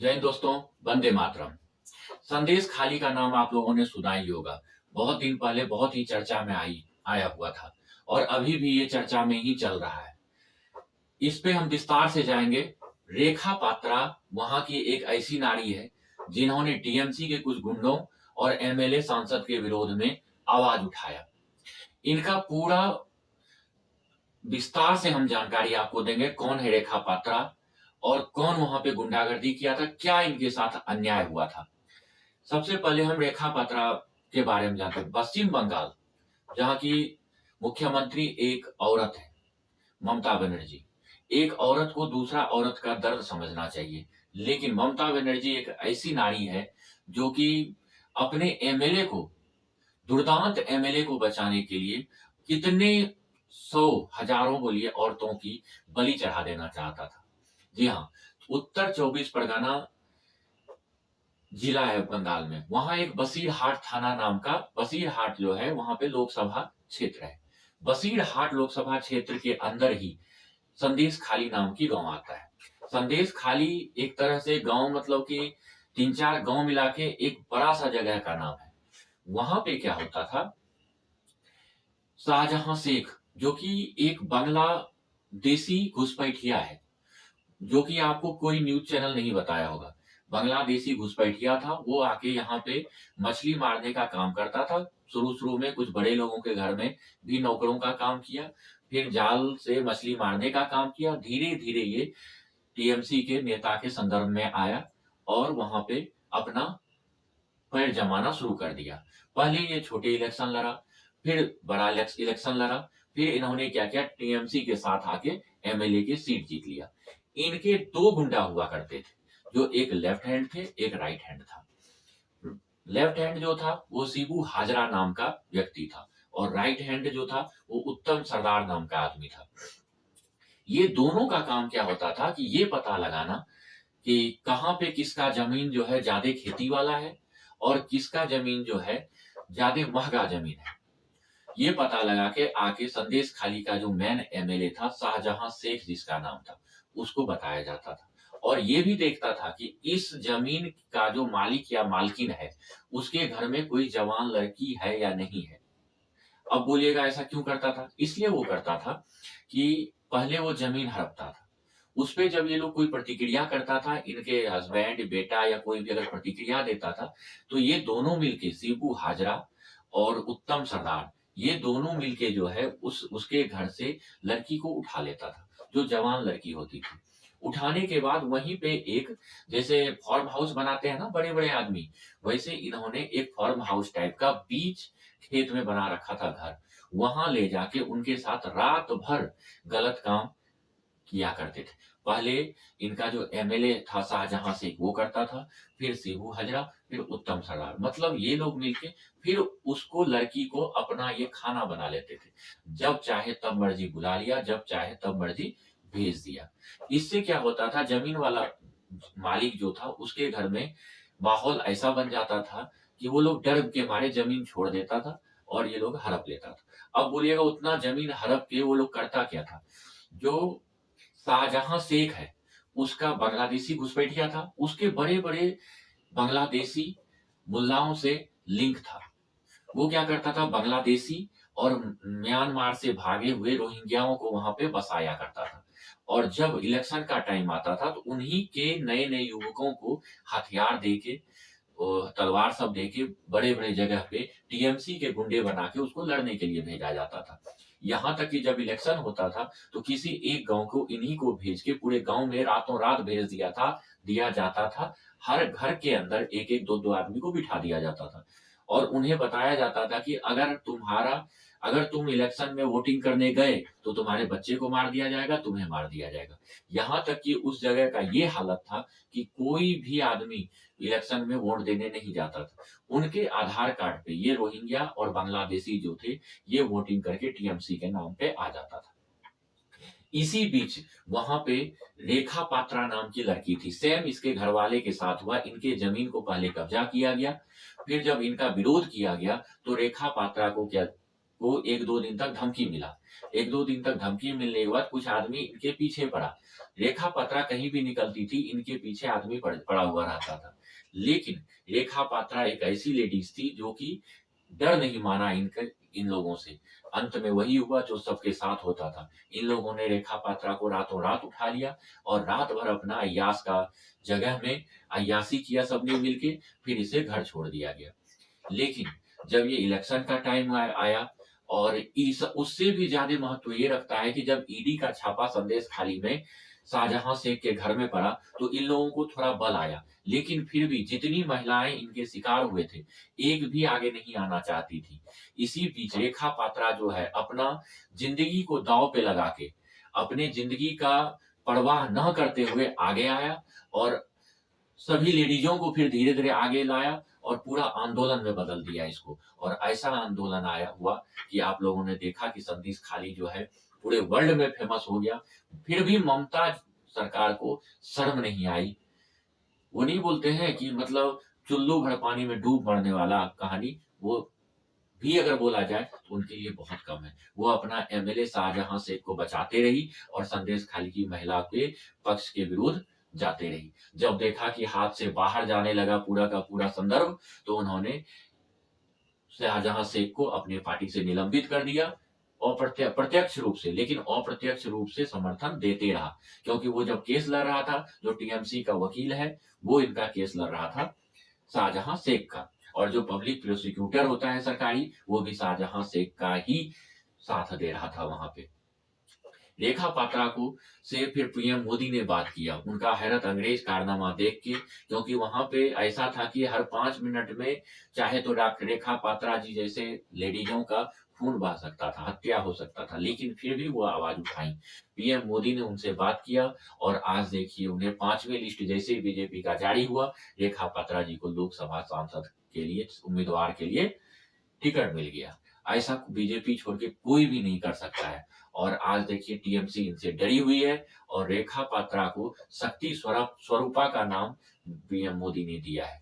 जय हिंद दोस्तों। वंदे मातरम। संदेश खाली का नाम आप लोगों ने सुना ही होगा। बहुत दिन पहले बहुत ही चर्चा में आया हुआ था और अभी भी ये चर्चा में ही चल रहा है। इस पे हम विस्तार से जाएंगे। रेखा पात्रा वहां की एक ऐसी नारी है जिन्होंने टीएमसी के कुछ गुंडों और एमएलए सांसद के विरोध में आवाज उठाया। इनका पूरा विस्तार से हम जानकारी आपको देंगे। कौन है रेखा पात्रा और कौन वहां पे गुंडागर्दी किया था, क्या इनके साथ अन्याय हुआ था। सबसे पहले हम रेखा पात्रा के बारे में जानते हैं। पश्चिम बंगाल, जहाँ की मुख्यमंत्री एक औरत है, ममता बनर्जी। एक औरत को दूसरा औरत का दर्द समझना चाहिए, लेकिन ममता बनर्जी एक ऐसी नारी है जो कि अपने एमएलए को, दुर्दांत एमएलए को बचाने के लिए कितने सौ हजारों बोलिए औरतों की बलि चढ़ा देना चाहता था। जी हाँ, उत्तर 24 परगना जिला है बंगाल में। वहां एक बसीरहाट थाना नाम का, बसीरहाट जो है वहां पे लोकसभा क्षेत्र है। बसीरहाट लोकसभा क्षेत्र के अंदर ही संदेश खाली नाम की गांव आता है। संदेश खाली एक तरह से गांव, मतलब कि 3-4 गांव मिला के एक बड़ा सा जगह का नाम है। वहां पे क्या होता था, शाहजहां शेख जो कि एक बांग्लादेशी घुसपैठिया है, जो कि आपको कोई न्यूज चैनल नहीं बताया होगा। बांग्लादेशी घुसपैठिया था, वो आके यहाँ पे मछली मारने का काम करता था। शुरू शुरू में कुछ बड़े लोगों के घर में भी नौकरों का काम किया, फिर जाल से मछली मारने का काम किया। धीरे धीरे ये टीएमसी के नेता के संदर्भ में आया और वहां पे अपना पैर जमाना शुरू कर दिया। पहले ये छोटे इलेक्शन लड़ा, फिर बड़ा इलेक्शन लड़ा, फिर इन्होंने क्या किया, टीएमसी के साथ आके एमएलए की सीट जीत लिया। इनके दो गुंडा हुआ करते थे, जो एक लेफ्ट हैंड थे, एक राइट हैंड था। लेफ्ट हैंड जो था वो शिबू हाजरा नाम का व्यक्ति था और राइट हैंड जो था वो उत्तम सरदार नाम का आदमी था। ये दोनों का काम क्या होता था कि ये पता लगाना कि कहाँ पे किसका जमीन जो है ज्यादा खेती वाला है और किसका जमीन जो है ज्यादा महंगा जमीन है। ये पता लगा के आके संदेश खाली का जो मेन एमएलए था, शाहजहां शेख जिसका नाम था, उसको बताया जाता था। और ये भी देखता था कि इस जमीन का जो मालिक या मालकिन है, उसके घर में कोई जवान लड़की है या नहीं है। अब बोलिएगा ऐसा क्यों करता था? इसलिए वो करता था कि पहले वो जमीन हड़पता था, उस पे जब ये लोग कोई प्रतिक्रिया करता था, इनके हस्बैंड, बेटा या कोई भी अगर प्रतिक्रिया देता था, तो ये दोनों मिलके, शिबू हाजरा और उत्तम सरदार, ये दोनों मिलके जो है उसके घर से लड़की को उठा लेता था, जो जवान लड़की होती थी। उठाने के बाद वहीं पे एक, जैसे फार्म हाउस बनाते हैं ना बड़े बड़े आदमी, वैसे इन्होंने एक फार्म हाउस टाइप का बीच खेत में बना रखा था घर। वहां ले जाके उनके साथ रात भर गलत काम किया करते थे। पहले इनका जो एमएलए था शाहजहां शेख वो करता था, फिर शिबू हजरा, फिर उत्तम सरदार, मतलब ये लोग मिलके फिर उसको, लड़की को अपना ये खाना बना लेते थे। जब चाहे तब मर्जी बुला लिया, जब चाहे तब मर्जी भेज दिया। इससे क्या होता था, जमीन वाला मालिक जो था उसके घर में माहौल ऐसा बन जाता था कि वो लोग डर के मारे जमीन छोड़ देता था और ये लोग हड़प लेता था। अब बोलिएगा उतना जमीन हड़प के वो लोग करता क्या था? जो शाहजहां शेख है, उसका बांग्लादेशी घुसपैठिया था, उसके बड़े बड़े बांग्लादेशी मुल्लाओं से लिंक था। वो क्या करता था, बांग्लादेशी और म्यांमार से भागे हुए रोहिंग्याओं को वहां पे बसाया करता था। और जब इलेक्शन का टाइम आता था तो उन्हीं के नए नए युवकों को हथियार देके, तलवार सब देके बड़े बड़े जगह पे टीएमसी के गुंडे बना के उसको लड़ने के लिए भेजा जाता था। यहाँ तक कि जब इलेक्शन होता था तो किसी एक गांव को इन्हीं को भेज के पूरे गांव में रातों रात भेज दिया जाता था। हर घर के अंदर एक एक दो दो आदमी को बिठा दिया जाता था और उन्हें बताया जाता था कि अगर तुम इलेक्शन में वोटिंग करने गए तो तुम्हारे बच्चे को मार दिया जाएगा, तुम्हें मार दिया जाएगा। यहाँ तक कि उस जगह का ये हालत था कि कोई भी आदमी इलेक्शन में वोट देने नहीं जाता था। उनके आधार कार्ड पे ये रोहिंग्या और बांग्लादेशी जो थे, ये वोटिंग करके टीएमसी के नाम पे आ जाता था। इसी बीच वहां पे रेखा पात्रा नाम की लड़की थी, सेम इसके घर वाले के साथ हुआ। इनके जमीन को पहले कब्जा किया गया, फिर जब इनका विरोध किया गया तो रेखा पात्रा को 1-2 दिन तक धमकी मिला। 1-2 दिन तक धमकी मिलने के बाद कुछ आदमी इनके पीछे पड़ा। रेखा पात्रा कहीं भी निकलती थी, इनके पीछे आदमी पड़ा हुआ रहता था। लेकिन रेखा पात्रा एक ऐसी लेडीज़ थी जो कि डर नहीं माना इन लोगों से। अंत में वही हुआ जो सबके साथ होता था। इन लोगों ने रेखा पात्रा को रातों रात उठा लिया और रात भर अपना अय्याश का जगह में अय्याशी किया सबने मिलके, फिर इसे घर छोड़ दिया गया। लेकिन जब ये इलेक्शन का टाइम आया और इस उससे भी ज़्यादा महत्व ये रखता है कि जब ईडी का छापा संदेश खाली में शाहजहां शेख के घर में पड़ा, तो इन लोगों को थोड़ा बल आया। लेकिन फिर भी जितनी महिलाएं इनके शिकार हुए थे, एक भी आगे नहीं आना चाहती थी। इसी बीच रेखा पात्रा जो है अपना जिंदगी को दांव पे लगा के, अपने जिंदगी का परवाह न करते हुए आगे आया और सभी लेडीजों को फिर धीरे-धीरे आगे लाया और पूरा आंदोलन में बदल दिया इसको। और ऐसा आंदोलन आया हुआ कि आप लोगों ने देखा कि संदेश खाली जो है पूरे वर्ल्ड में फेमस हो गया। फिर भी ममता सरकार को शर्म नहीं आई। वो नहीं बोलते हैं कि मतलब चुल्लू भर पानी में डूब मरने वाला कहानी, वो भी अगर बोला जाए तो उनके लिए बहुत कम है। वो अपना एमएलए शाहजहां शेख को बचाते रही और संदेश खाली की महिला के पक्ष के विरुद्ध जाते रही। जब देखा कि हाथ से बाहर जाने लगा पूरा का पूरा संदर्भ, तो उन्होंने शाहजहां शेख को अपनी पार्टी से निलंबित कर दिया। प्रत्यक्ष रूप से, लेकिन अप्रत्यक्ष रूप से समर्थन देते रहा, क्योंकि वो जब केस लड़ रहा था, जो टीएमसी का वकील है, वो इनका केस लड़ रहा था शाहजहां शेख का, और जो पब्लिक प्रोसिक्यूटर होता है सरकारी, वो भी शाहजहां शेख का ही साथ दे रहा था वहां पे। रेखा पात्रा को से फिर पीएम मोदी ने बात किया, उनका हैरत अंग्रेज कारनामा देख के, क्योंकि वहां पे ऐसा था कि हर 5 मिनट में चाहे तो रेखा पात्रा जी जैसे लेडीजों का खून बह सकता था, हत्या हो सकता था, लेकिन फिर भी वो आवाज उठाई। पीएम मोदी ने उनसे बात किया और आज देखिए उन्हें 5वीं लिस्ट जैसे ही बीजेपी का जारी हुआ, रेखा पात्रा जी को लोकसभा सांसद के लिए उम्मीदवार के लिए टिकट मिल गया। ऐसा बीजेपी छोड़ के कोई भी नहीं कर सकता है। और आज देखिए टीएमसी इनसे डरी हुई है और रेखा पात्रा को शक्ति स्वरूपा का नाम पीएम मोदी ने दिया है।